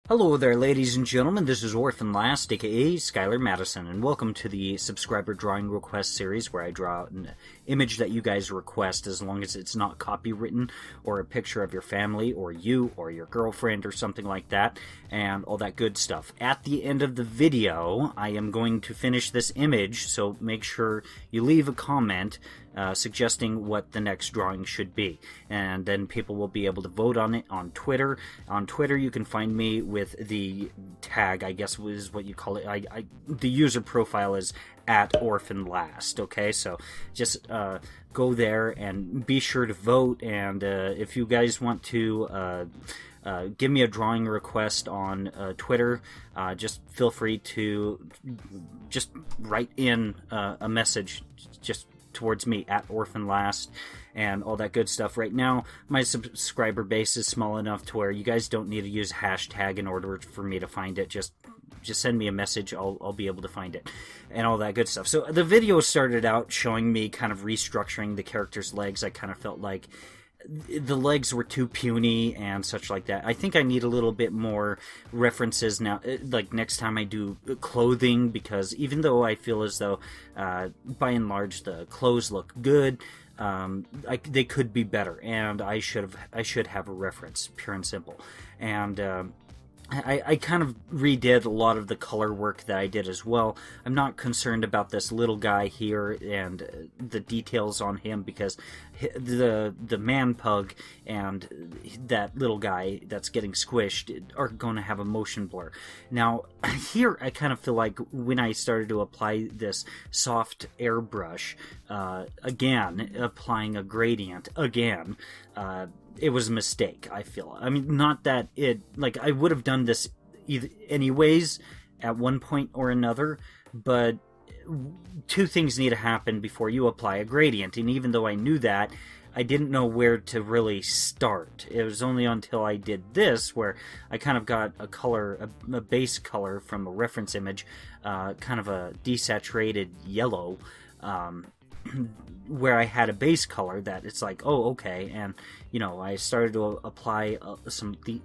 Hello there, ladies and gentlemen. This is Orphanlast, aka Skylar Madison, and welcome to the subscriber drawing request series where I draw out an image that you guys request, as long as it's not copywritten or a picture of your family or you or your girlfriend or something like that, and all that good stuff. At the end of the video, I am going to finish this image, so make sure you leave a comment suggesting what the next drawing should be, and then people will be able to vote on it on Twitter. On Twitter, you can find me with the tag, I guess is what you call it. The user profile is @Orphanlast. Okay, so just go there and be sure to vote. And if you guys want to give me a drawing request on Twitter, just feel free to just write in a message just towards me @Orphanlast and all that good stuff. Right now, my subscriber base is small enough to where you guys don't need to use a hashtag in order for me to find it. Just send me a message. I'll be able to find it and all that good stuff. So the video started out showing me kind of restructuring the character's legs. I kind of felt like the legs were too puny and such like that. I think I need a little bit more references now, like next time I do clothing, because even though I feel as though by and large the clothes look good, they could be better, and I should have a reference, pure and simple. And I kind of redid a lot of the color work that I did as well. I'm not concerned about this little guy here and the details on him, because the man pug and that little guy that's getting squished are going to have a motion blur. Now, here I kind of feel like when I started to apply this soft airbrush, again, applying a gradient again, it was a mistake, I feel. I mean, not that it, like, I would have done this anyways at one point or another, but two things need to happen before you apply a gradient, and even though I knew that, I didn't know where to really start. It was only until I did this where I kind of got a color, a base color from a reference image, kind of a desaturated yellow, where I had a base color that it's like, oh, okay, and you know, I started to apply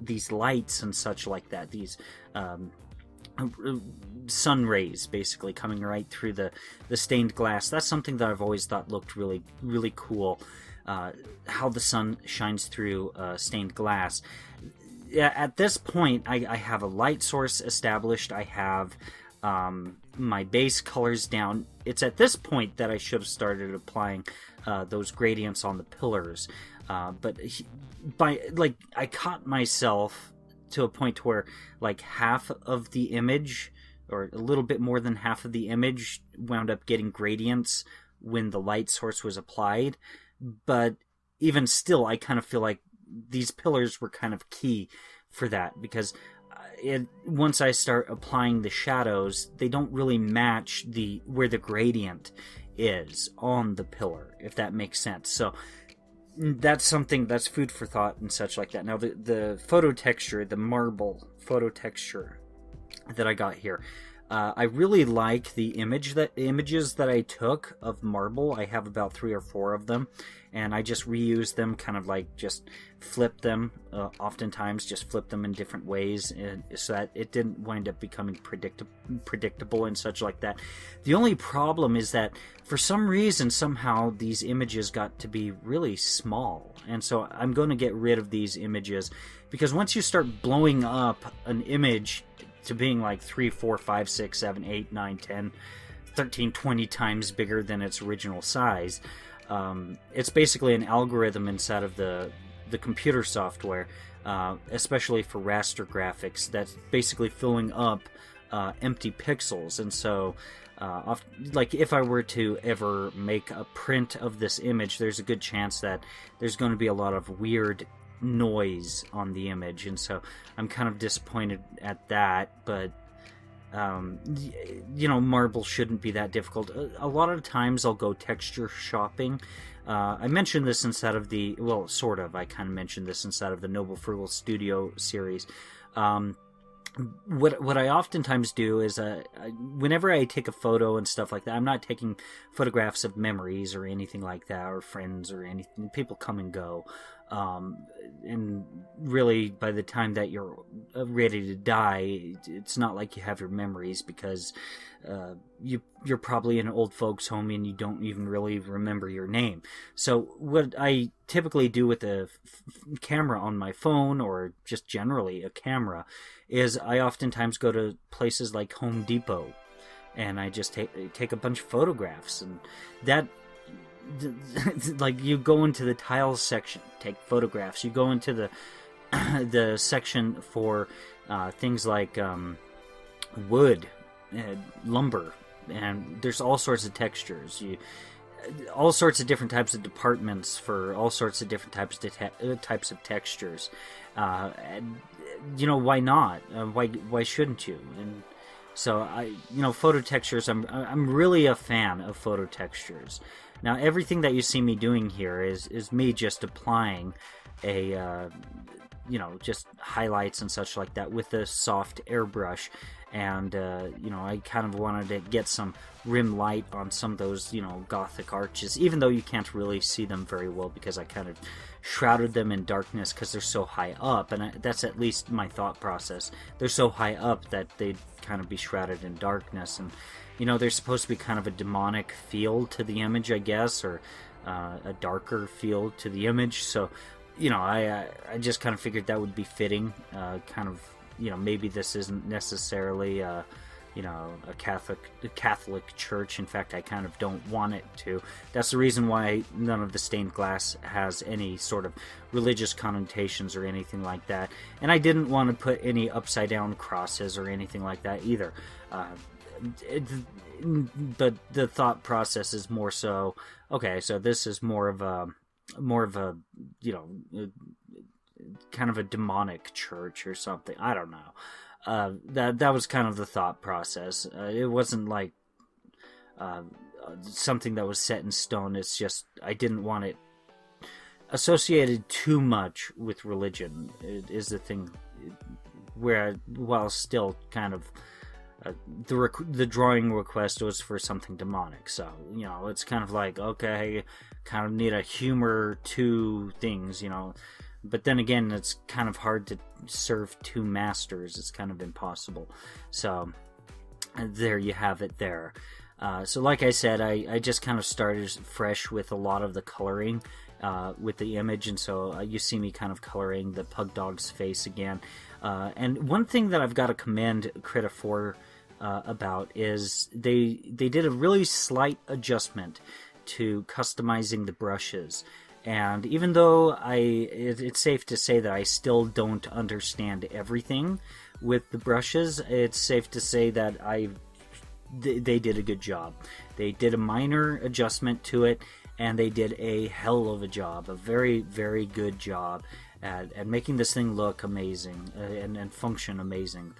these lights and such like that, these sun rays basically coming right through the stained glass. That's something that I've always thought looked really, really cool, how the sun shines through stained glass. At this point, I have a light source established. I have my base colors down. It's at this point that I should have started applying those gradients on the pillars, but I caught myself to a point where like half of the image, or a little bit more than half of the image, wound up getting gradients when the light source was applied. But even still, I kind of feel like these pillars were kind of key for that, because once I start applying the shadows, they don't really match where the gradient is on the pillar, if that makes sense. So that's something that's food for thought and such like that. Now the photo texture, the marble photo texture that I got here, I really like the images that I took of marble. I have about 3 or 4 of them, and I just reuse them, kind of like just flip them, oftentimes just flip them in different ways, so that it didn't wind up becoming predictable and such like that. The only problem is that for some reason, somehow, these images got to be really small, and so I'm going to get rid of these images, because once you start blowing up an image to being like 3, 4, 5, 6, 7, 8, 9, 10, 13, 20 times bigger than its original size, it's basically an algorithm inside of the computer software, especially for raster graphics, that's basically filling up empty pixels. And so like if I were to ever make a print of this image, there's a good chance that there's going to be a lot of weird noise on the image, and so I'm kind of disappointed at that. But you know, marble shouldn't be that difficult. A lot of times I'll go texture shopping. I mentioned this inside of the, well, sort of, I kind of mentioned this inside of the Noble Frugal Studio series. What I oftentimes do is, whenever I take a photo and stuff like that, I'm not taking photographs of memories or anything like that, or friends or anything. People come and go. And really, by the time that you're ready to die, it's not like you have your memories, because you're probably in an old folks home and you don't even really remember your name. So what I typically do with a camera on my phone, or just generally a camera, is I oftentimes go to places like Home Depot, and I just take a bunch of photographs, and that like, you go into the tiles section, take photographs. You go into the section for things like wood, lumber, and there's all sorts of textures. All sorts of different types of departments for all sorts of different types of textures. And, why not? Why shouldn't you? And so photo textures. I'm really a fan of photo textures. Now, everything that you see me doing here is me just applying just highlights and such like that with a soft airbrush. And, I kind of wanted to get some rim light on some of those, Gothic arches, even though you can't really see them very well because I kind of shrouded them in darkness because they're so high up. And that's at least my thought process. They're so high up that they'd kind of be shrouded in darkness. And, there's supposed to be kind of a demonic feel to the image, I guess, or a darker feel to the image. So, I just kind of figured that would be fitting. Maybe this isn't necessarily, a Catholic church. In fact, I kind of don't want it to. That's the reason why none of the stained glass has any sort of religious connotations or anything like that. And I didn't want to put any upside down crosses or anything like that either. But the thought process is more so, okay, so this is more of a kind of a demonic church or something. I don't know. That was kind of the thought process. It wasn't like something that was set in stone. It's just I didn't want it associated too much with religion. It is the thing where, while still kind of the drawing request was for something demonic. So, it's kind of like, okay, kind of need a humor to things, But then again, it's kind of hard to serve two masters. It's kind of impossible. So, there you have it there. So like I said, I just kind of started fresh with a lot of the coloring with the image. And so you see me kind of coloring the pug dog's face again. And one thing that I've got to commend Krita for about is they did a really slight adjustment to customizing the brushes. And even though it's safe to say that I still don't understand everything with the brushes, it's safe to say that they did a good job. They did a minor adjustment to it, and they did a hell of a job, a very, very good job at making this thing look amazing and function amazing.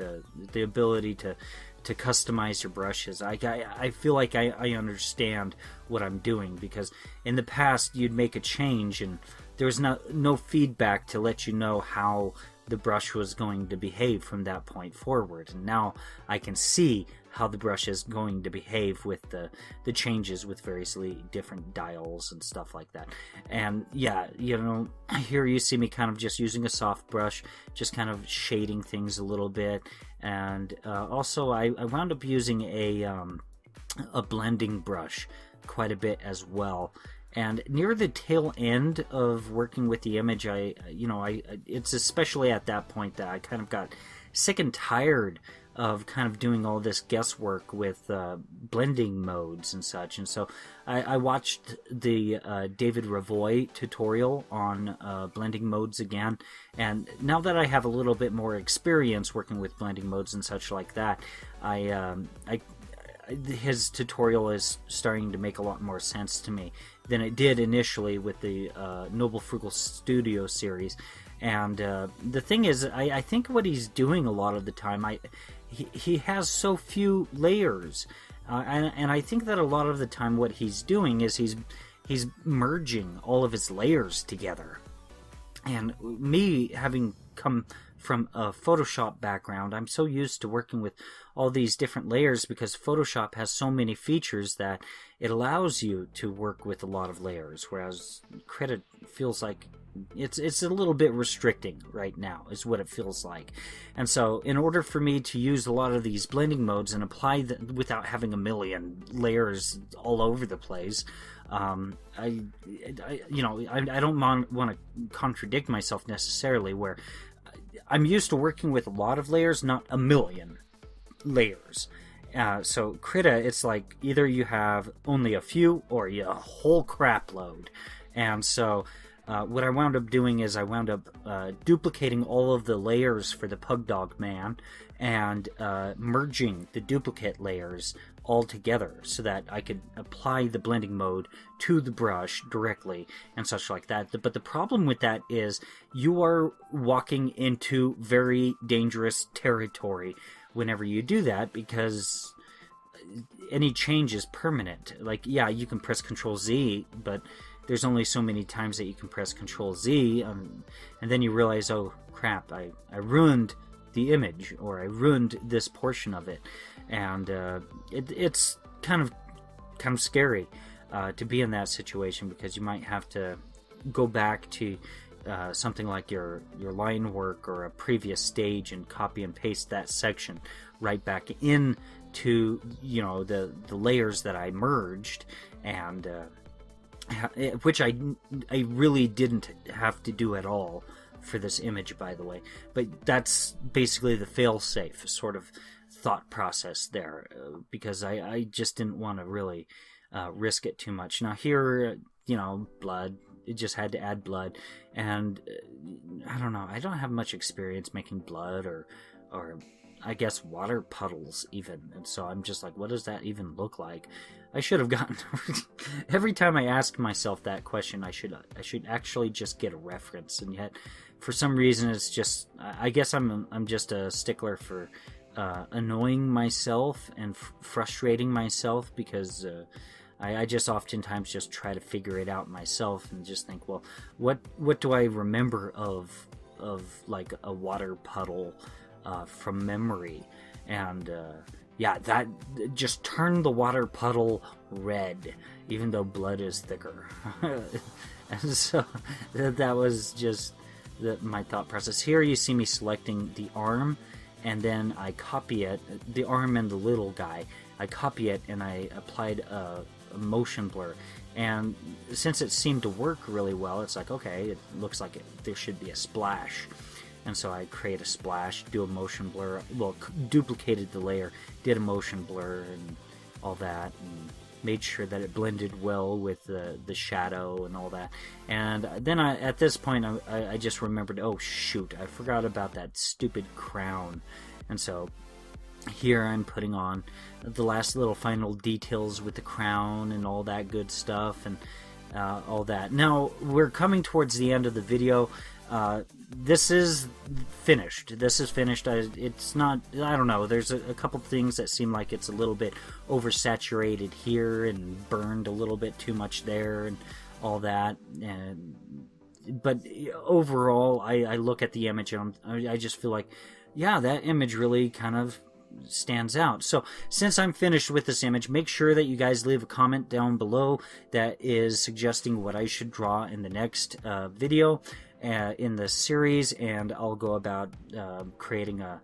The ability to customize your brushes. I feel like I understand what I'm doing, because in the past you'd make a change and there was no feedback to let you know how the brush was going to behave from that point forward. And now I can see how the brush is going to behave with the changes with variously different dials and stuff like that. And yeah, here you see me kind of just using a soft brush, just kind of shading things a little bit. And also I wound up using a blending brush quite a bit as well. And near the tail end of working with the image, it's especially at that point that I kind of got sick and tired of kind of doing all this guesswork with blending modes and such. And so I watched the David Ravoy tutorial on blending modes again. And now that I have a little bit more experience working with blending modes and such like that, his tutorial is starting to make a lot more sense to me than it did initially with the Noble Frugal Studio series. And the thing is, I think what he's doing a lot of the time, he has so few layers, and I think that a lot of the time what he's doing is he's merging all of his layers together. And me, having come from a Photoshop background, I'm so used to working with all these different layers because Photoshop has so many features that it allows you to work with a lot of layers, whereas Krita feels like it's a little bit restricting right now, is what it feels like. And so in order for me to use a lot of these blending modes and apply them without having a million layers all over the place, I don't want to contradict myself necessarily, where I'm used to working with a lot of layers, not a million layers. So Krita, it's like either you have only a few or you a whole crap load. And so what I wound up doing is I wound up duplicating all of the layers for the Pug Dog Man and merging the duplicate layers all together so that I could apply the blending mode to the brush directly and such like that. But the problem with that is you are walking into very dangerous territory whenever you do that, because any change is permanent. Like, yeah, you can press Control Z, but there's only so many times that you can press Control Z, and then you realize, oh crap, I ruined the image, or I ruined this portion of it. And it's kind of scary to be in that situation, because you might have to go back to something like your line work or a previous stage and copy and paste that section right back into the layers that I merged, and which I really didn't have to do at all for this image, by the way. But that's basically the fail-safe sort of thought process there, because I just didn't want to really risk it too much. Now here, blood, it just had to add blood, and I don't know, I don't have much experience making blood or I guess water puddles even, and so I'm just like, what does that even look like? I should have gotten every time I ask myself that question, I should actually just get a reference, and yet for some reason it's just, I guess I'm just a stickler for annoying myself and frustrating myself, because I just oftentimes just try to figure it out myself and just think, well, what do I remember of like a water puddle from memory? And yeah, that just turned the water puddle red, even though blood is thicker. And so that was just my thought process. Here you see me selecting the arm, and then I copy it, the arm and the little guy. I copy it and I applied a motion blur, and since it seemed to work really well, it's like, okay, it looks like there should be a splash. And so I create a splash, do a motion blur, well, duplicated the layer, did a motion blur and all that, and made sure that it blended well with the shadow and all that. And then at this point I just remembered, oh shoot, I forgot about that stupid crown. And so here I'm putting on the last little final details with the crown and all that good stuff, and all that. Now we're coming towards the end of the video. This is finished. It's not, I don't know, there's a couple things that seem like it's a little bit oversaturated here and burned a little bit too much there and all that. But overall, I look at the image and I just feel like, yeah, that image really kind of stands out. So since I'm finished with this image, make sure that you guys leave a comment down below that is suggesting what I should draw in the next video in the series, and I'll go about creating a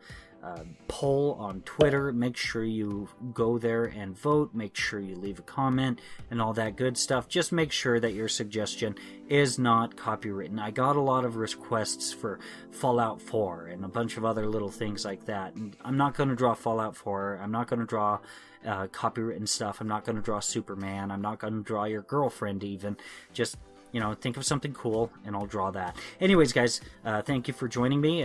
poll on Twitter. Make sure you go there and vote. Make sure you leave a comment and all that good stuff. Just make sure that your suggestion is not copywritten. I got a lot of requests for Fallout 4 and a bunch of other little things like that. And I'm not going to draw Fallout 4. I'm not going to draw copywritten stuff. I'm not going to draw Superman. I'm not going to draw your girlfriend even. Just, think of something cool and I'll draw that. Anyways, guys, thank you for joining me.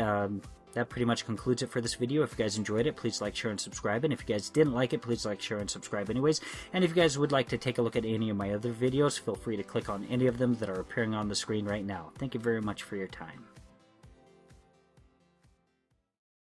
That pretty much concludes it for this video. If you guys enjoyed it, please like, share, and subscribe. And if you guys didn't like it, please like, share, and subscribe anyways. And if you guys would like to take a look at any of my other videos, feel free to click on any of them that are appearing on the screen right now. Thank you very much for your time.